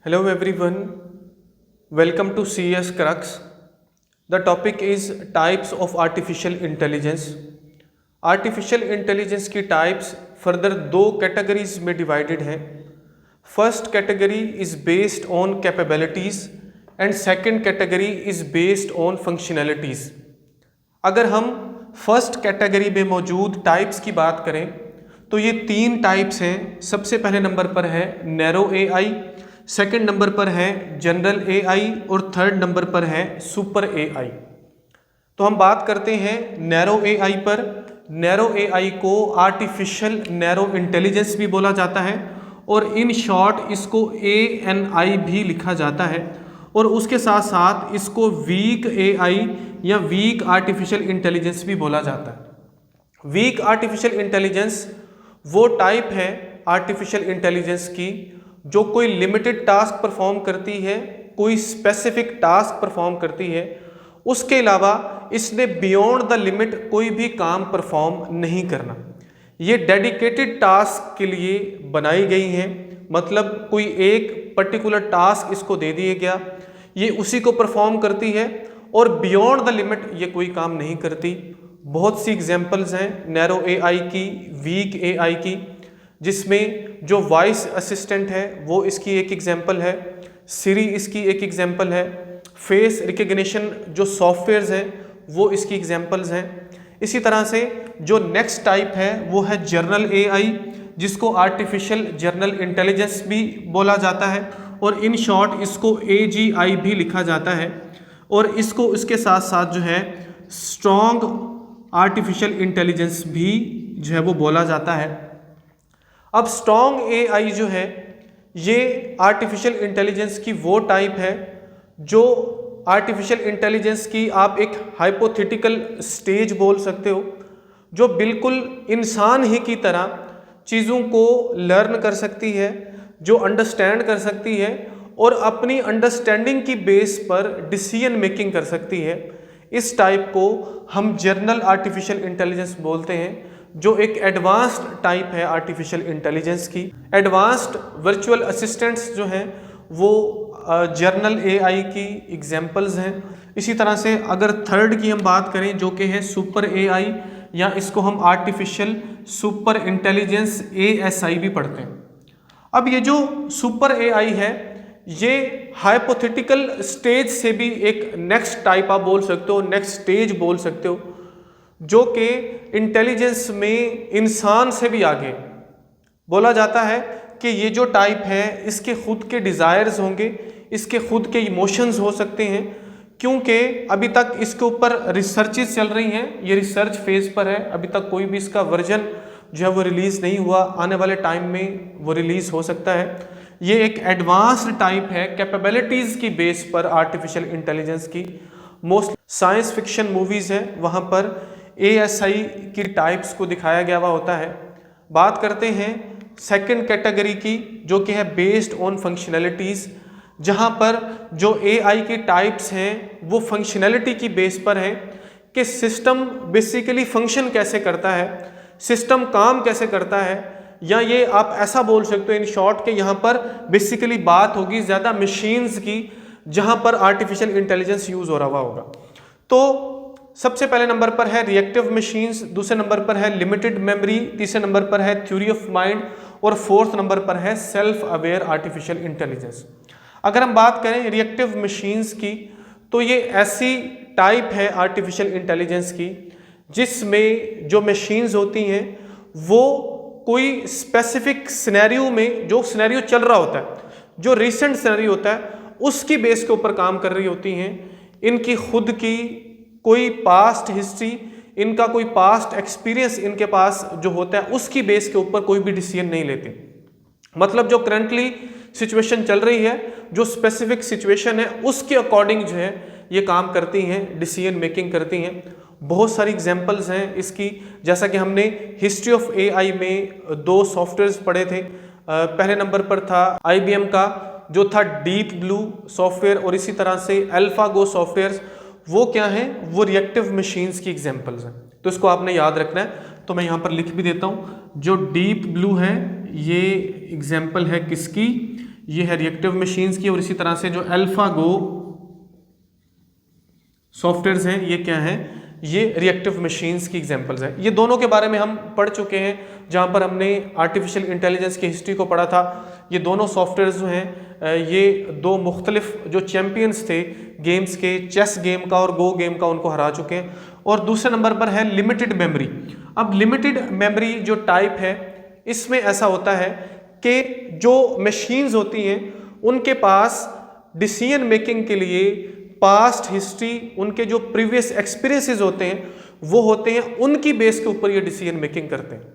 Hello everyone, welcome to CS Crux. The topic is types of artificial intelligence. Artificial intelligence की types further दो categories में divided हैं. First category is based on capabilities and second category is based on functionalities. अगर हम first category में मौजूद types की बात करें तो ये तीन टाइप्स हैं. सबसे पहले नंबर पर है नैरो एआई, सेकंड नंबर पर है जनरल एआई और थर्ड नंबर पर है सुपर एआई. तो हम बात करते हैं नैरो एआई पर. नैरो एआई को आर्टिफिशियल नैरो इंटेलिजेंस भी बोला जाता है और इन शॉर्ट इसको ANI भी लिखा जाता है. और उसके साथ साथ इसको वीक एआई या वीक आर्टिफिशियल इंटेलिजेंस भी बोला जाता है. वीक आर्टिफिशियल इंटेलिजेंस वो टाइप है आर्टिफिशियल इंटेलिजेंस की जो कोई लिमिटेड टास्क परफॉर्म करती है, कोई स्पेसिफिक टास्क परफॉर्म करती है. उसके अलावा इसने बियॉन्ड द लिमिट कोई भी काम परफॉर्म नहीं करना. ये डेडिकेटेड टास्क के लिए बनाई गई हैं. मतलब कोई एक पर्टिकुलर टास्क इसको दे दिया गया, ये उसी को परफॉर्म करती है और बियॉन्ड द लिमिट ये कोई काम नहीं करती. बहुत सी एग्जांपल्स हैं नैरो एआई की, वीक एआई की, जिसमें जो वॉइस असिस्टेंट है वो इसकी एक एग्जांपल है, सिरी इसकी एक एग्जांपल है, फेस रिकग्निशन जो सॉफ्टवेयर्स हैं वो इसकी एग्जांपल्स हैं. इसी तरह से जो नेक्स्ट टाइप है वो है जर्नल एआई, जिसको आर्टिफिशियल जर्नल इंटेलिजेंस भी बोला जाता है और इन शॉर्ट इसको AGI भी लिखा जाता है. और इसको इसके साथ साथ जो है स्ट्रॉन्ग आर्टिफिशियल इंटेलिजेंस भी जो है वो बोला जाता है. अब स्ट्रॉन्ग एआई जो है ये आर्टिफिशियल इंटेलिजेंस की वो टाइप है जो आर्टिफिशियल इंटेलिजेंस की आप एक हाइपोथेटिकल स्टेज बोल सकते हो, जो बिल्कुल इंसान ही की तरह चीज़ों को लर्न कर सकती है, जो अंडरस्टैंड कर सकती है और अपनी अंडरस्टैंडिंग की बेस पर डिसीजन मेकिंग कर सकती है. इस टाइप को हम जर्नल आर्टिफिशियल इंटेलिजेंस बोलते हैं, जो एक एडवांस्ड टाइप है आर्टिफिशियल इंटेलिजेंस की. एडवांस्ड वर्चुअल असिस्टेंट्स जो हैं वो जर्नल एआई की एग्जांपल्स हैं. इसी तरह से अगर थर्ड की हम बात करें जो कि है सुपर एआई, या इसको हम आर्टिफिशियल सुपर इंटेलिजेंस ASI भी पढ़ते हैं. अब ये जो सुपर एआई है ये हाइपोथेटिकल स्टेज से भी एक नेक्स्ट टाइप आप बोल सकते हो, नेक्स्ट स्टेज बोल सकते हो, जो कि इंटेलिजेंस में इंसान से भी आगे. बोला जाता है कि ये जो टाइप है इसके खुद के डिज़ायर्स होंगे, इसके खुद के इमोशंस हो सकते हैं, क्योंकि अभी तक इसके ऊपर रिसर्चेस चल रही हैं. ये रिसर्च फेज़ पर है, अभी तक कोई भी इसका वर्जन जो है वो रिलीज़ नहीं हुआ. आने वाले टाइम में वो रिलीज़ हो सकता है. ये एक एडवांस्ड टाइप है कैपेबिलिटीज़ की बेस पर आर्टिफिशियल इंटेलिजेंस की. मोस्ट साइंस फिक्शन मूवीज़ हैं वहाँ पर ASI की टाइप्स को दिखाया गया हुआ होता है. बात करते हैं सेकंड कैटेगरी की जो कि है बेस्ड ऑन फंक्शनैलिटीज़, जहाँ पर जो AI की टाइप्स हैं वो फंक्शनैलिटी की बेस पर हैं कि सिस्टम बेसिकली फंक्शन कैसे करता है, सिस्टम काम कैसे करता है. या ये आप ऐसा बोल सकते हो इन शॉर्ट कि यहाँ पर बेसिकली बात होगी ज़्यादा मशीन्स की, जहाँ पर आर्टिफिशियल इंटेलिजेंस यूज़ हो रहा होगा. तो सबसे पहले नंबर पर है रिएक्टिव मशीन्स, दूसरे नंबर पर है लिमिटेड मेमोरी, तीसरे नंबर पर है थ्योरी ऑफ माइंड और फोर्थ नंबर पर है सेल्फ अवेयर आर्टिफिशियल इंटेलिजेंस. अगर हम बात करें रिएक्टिव मशीन्स की तो ये ऐसी टाइप है आर्टिफिशियल इंटेलिजेंस की जिसमें जो मशीन्स होती हैं वो कोई स्पेसिफिक सिनेरियो में, जो सिनेरियो चल रहा होता है, जो रिसेंट सिनेरियो होता है, उसकी बेस के ऊपर काम कर रही होती हैं. इनकी खुद की कोई पास्ट हिस्ट्री, इनका कोई पास्ट एक्सपीरियंस इनके पास जो होता है उसकी बेस के ऊपर कोई भी डिसीजन नहीं लेते. मतलब जो करंटली सिचुएशन चल रही है, जो स्पेसिफिक सिचुएशन है उसके अकॉर्डिंग जो है ये काम करती हैं, डिसीजन मेकिंग करती हैं. बहुत सारी एग्जांपल्स हैं इसकी, जैसा कि हमने हिस्ट्री ऑफ AI में दो सॉफ्टवेयर्स पढ़े थे. पहले नंबर पर था IBM का जो था डीप ब्लू सॉफ्टवेयर, और इसी तरह से अल्फागो सॉफ्टवेयर्स. वो क्या है, वो रिएक्टिव मशीन्स की एग्जांपल्स हैं. तो इसको आपने याद रखना है. तो मैं यहाँ पर लिख भी देता हूँ. जो डीप ब्लू है ये एग्जांपल है किसकी, ये है रिएक्टिव मशीन्स की, और इसी तरह से जो अल्फागो सॉफ्टवेयर्स हैं ये क्या है, ये रिएक्टिव मशीन्स की एग्जांपल्स हैं। ये दोनों के बारे में हम पढ़ चुके हैं, जहाँ पर हमने आर्टिफिशियल इंटेलिजेंस की हिस्ट्री को पढ़ा था। ये दोनों सॉफ्टवेयर्स जो हैं ये दो मुख्तलिफ जो चैम्पियंस थे गेम्स के, चेस गेम का और गो गेम का, उनको हरा चुके हैं। और दूसरे नंबर पर है लिमिटेड मेमोरी। अब लिमिटेड मेमोरी जो टाइप है, इसमें ऐसा होता है कि जो मशीन्स होती हैं उनके पास डिसीजन मेकिंग के लिए पास्ट हिस्ट्री, उनके जो प्रीवियस एक्सपीरियंसेस होते हैं वो होते हैं, उनकी बेस के ऊपर ये डिसीजन मेकिंग करते हैं।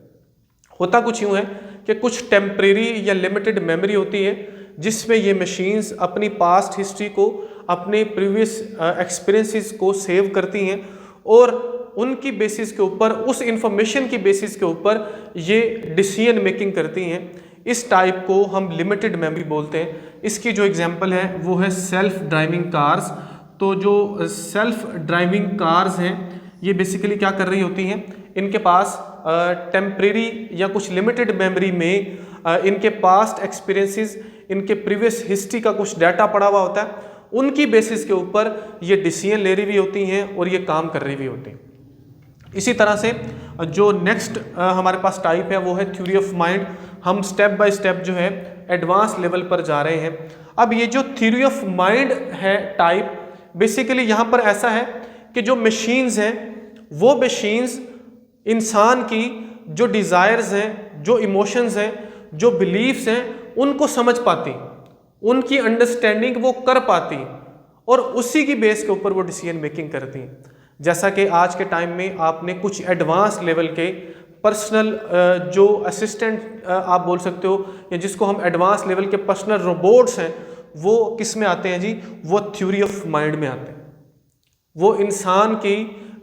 होता कुछ यूँ है कि कुछ टेम्परेरी या लिमिटेड मेमोरी होती है जिसमें ये मशीन्स अपनी पास्ट हिस्ट्री को, अपने प्रीवियस एक्सपीरियंसेस को सेव करती हैं और उनकी बेसिस के ऊपर, उस इंफॉर्मेशन की बेसिस के ऊपर ये डिसीजन मेकिंग करती हैं। इस टाइप को हम लिमिटेड मेमोरी बोलते हैं। इसकी जो एग्जांपल है वो है सेल्फ ड्राइविंग कार्स। तो जो सेल्फ ड्राइविंग कार्स हैं ये बेसिकली क्या कर रही होती हैं, इनके पास टेम्परेरी या कुछ लिमिटेड मेमोरी में इनके पास्ट एक्सपीरियंसेस, इनके प्रीवियस हिस्ट्री का कुछ डाटा पड़ा हुआ होता है, उनकी बेसिस के ऊपर ये डिसीजन ले रही भी होती हैं और ये काम कर रही भी होती हैं। इसी तरह से जो नेक्स्ट हमारे पास टाइप है वो है थ्योरी ऑफ माइंड। हम स्टेप बाय स्टेप जो है एडवांस लेवल पर जा रहे हैं। अब ये जो थ्योरी ऑफ माइंड है टाइप, बेसिकली यहाँ पर ऐसा है कि जो मशीन्स हैं वो मशीन्स इंसान की जो डिज़ायर्स हैं, जो इमोशंस हैं, जो बिलीव्स हैं, उनको समझ पाती, उनकी अंडरस्टैंडिंग वो कर पाती और उसी की बेस के ऊपर वो डिसीजन मेकिंग करती हैं। जैसा कि आज के टाइम में आपने कुछ एडवांस लेवल के पर्सनल जो असिस्टेंट आप बोल सकते हो, या जिसको हम एडवांस लेवल के पर्सनल रोबोट्स हैं, वो किस में आते हैं जी, वो थ्योरी ऑफ माइंड में आते हैं। वो इंसान की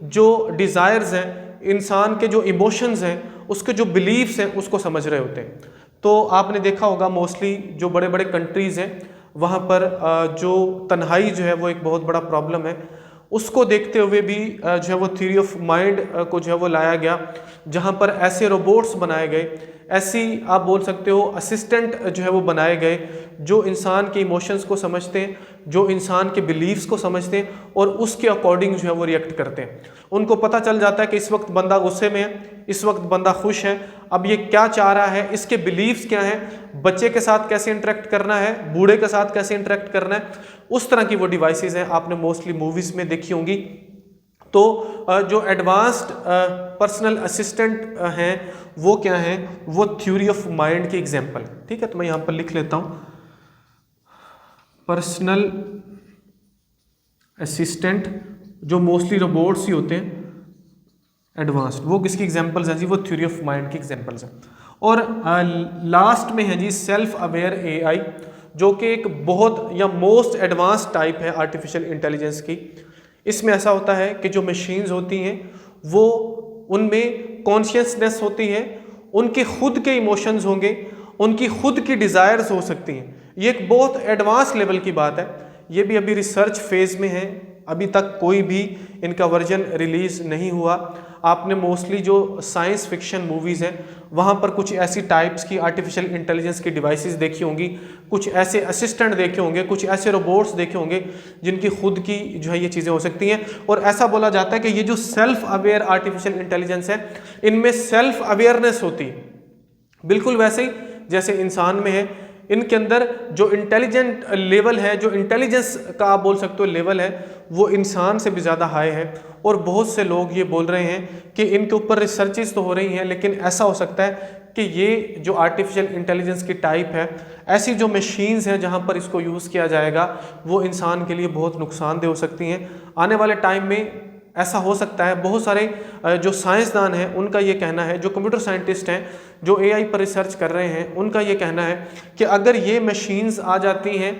जो डिज़ायर्स हैं, इंसान के जो इमोशंस हैं, उसके जो बिलीव्स हैं, उसको समझ रहे होते हैं। तो आपने देखा होगा मोस्टली जो बड़े बड़े कंट्रीज़ हैं वहाँ पर जो तन्हाई जो है वो एक बहुत बड़ा प्रॉब्लम है। उसको देखते हुए भी जो है वो थ्योरी ऑफ माइंड को जो है वो लाया गया, जहाँ पर ऐसे रोबोट्स बनाए गए, ऐसी आप बोल सकते हो असिस्टेंट जो है वो बनाए गए जो इंसान के इमोशंस को समझते हैं, जो इंसान के बिलीव्स को समझते हैं और उसके अकॉर्डिंग जो है वो रिएक्ट करते हैं। उनको पता चल जाता है कि इस वक्त बंदा गुस्से में है, इस वक्त बंदा खुश है, अब ये क्या चाह रहा है, इसके बिलीव्स क्या हैं, बच्चे के साथ कैसे इंटरेक्ट करना है, बूढ़े के साथ कैसे इंटरेक्ट करना है, उस तरह की वो डिवाइसेस हैं, आपने मोस्टली मूवीज़ में देखी होंगी। तो जो एडवांस्ड पर्सनल असिस्टेंट हैं वो क्या हैं, वो थ्योरी ऑफ माइंड की एग्जांपल। ठीक है, तो मैं यहाँ पर लिख लेता हूँ पर्सनल असिस्टेंट, जो मोस्टली रोबोट्स ही होते हैं एडवांस्ड, वो किसकी एग्जांपल्स हैं जी, वो थ्योरी ऑफ माइंड की एग्जांपल्स हैं। और लास्ट में है जी सेल्फ अवेयर एआई, जो कि एक बहुत या मोस्ट एडवांस टाइप है आर्टिफिशियल इंटेलिजेंस की। इसमें ऐसा होता है कि जो मशीन्स होती हैं वो उनमें कॉन्शियसनेस होती है, उनके खुद के इमोशंस होंगे, उनकी खुद की डिज़ायर्स हो सकती हैं। ये एक बहुत एडवांस लेवल की बात है। ये भी अभी रिसर्च फेज़ में है, अभी तक कोई भी इनका वर्जन रिलीज़ नहीं हुआ। आपने मोस्टली जो साइंस फिक्शन मूवीज़ हैं वहाँ पर कुछ ऐसी टाइप्स की आर्टिफिशियल इंटेलिजेंस की डिवाइसेस देखी होंगी, कुछ ऐसे असिस्टेंट देखे होंगे, कुछ ऐसे रोबोट्स देखे होंगे जिनकी खुद की जो है ये चीज़ें हो सकती हैं। और ऐसा बोला जाता है कि ये जो सेल्फ अवेयर आर्टिफिशियल इंटेलिजेंस है, इनमें सेल्फ अवेयरनेस होती है, बिल्कुल वैसे ही जैसे इंसान में है। इनके अंदर जो इंटेलिजेंट लेवल है, जो इंटेलिजेंस का आप बोल सकते हो लेवल है, वो इंसान से भी ज़्यादा हाई है। और बहुत से लोग ये बोल रहे हैं कि इनके ऊपर रिसर्चेस तो हो रही हैं, लेकिन ऐसा हो सकता है कि ये जो आर्टिफिशियल इंटेलिजेंस की टाइप है, ऐसी जो मशीन्स हैं जहाँ पर इसको यूज़ किया जाएगा वो इंसान के लिए बहुत नुकसानदेह हो सकती हैं। आने वाले टाइम में ऐसा हो सकता है। बहुत सारे जो साइंसदान हैं उनका ये कहना है, जो कंप्यूटर साइंटिस्ट हैं जो एआई पर रिसर्च कर रहे हैं, उनका ये कहना है कि अगर ये मशीन्स आ जाती हैं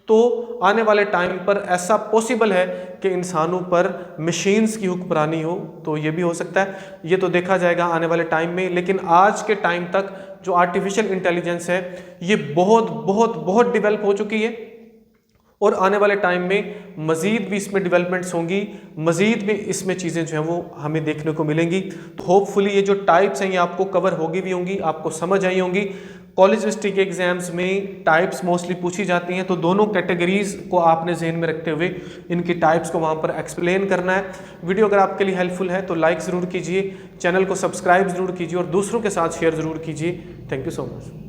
तो आने वाले टाइम पर ऐसा पॉसिबल है कि इंसानों पर मशीन्स की हुक्मरानी हो। तो ये भी हो सकता है, ये तो देखा जाएगा आने वाले टाइम में। लेकिन आज के टाइम तक जो आर्टिफिशियल इंटेलिजेंस है ये बहुत बहुत बहुत डेवलप हो चुकी है और आने वाले टाइम में मज़ीद भी इसमें डेवलपमेंट्स होंगी, मज़ीद भी इसमें चीज़ें जो हैं वो हमें देखने को मिलेंगी। तो होपफुली ये जो टाइप्स हैं ये आपको कवर होगी भी होंगी, आपको समझ आई होंगी। कॉलेज हिस्ट्री के एग्जाम्स में टाइप्स मोस्टली पूछी जाती हैं, तो दोनों कैटेगरीज को आपने जहन में रखते हुए इनकी टाइप्स को वहाँ पर एक्सप्लेन करना है। वीडियो अगर आपके लिए हेल्पफुल है तो लाइक ज़रूर कीजिए, चैनल को सब्सक्राइब ज़रूर कीजिए और दूसरों के साथ शेयर ज़रूर कीजिए। Thank you so much.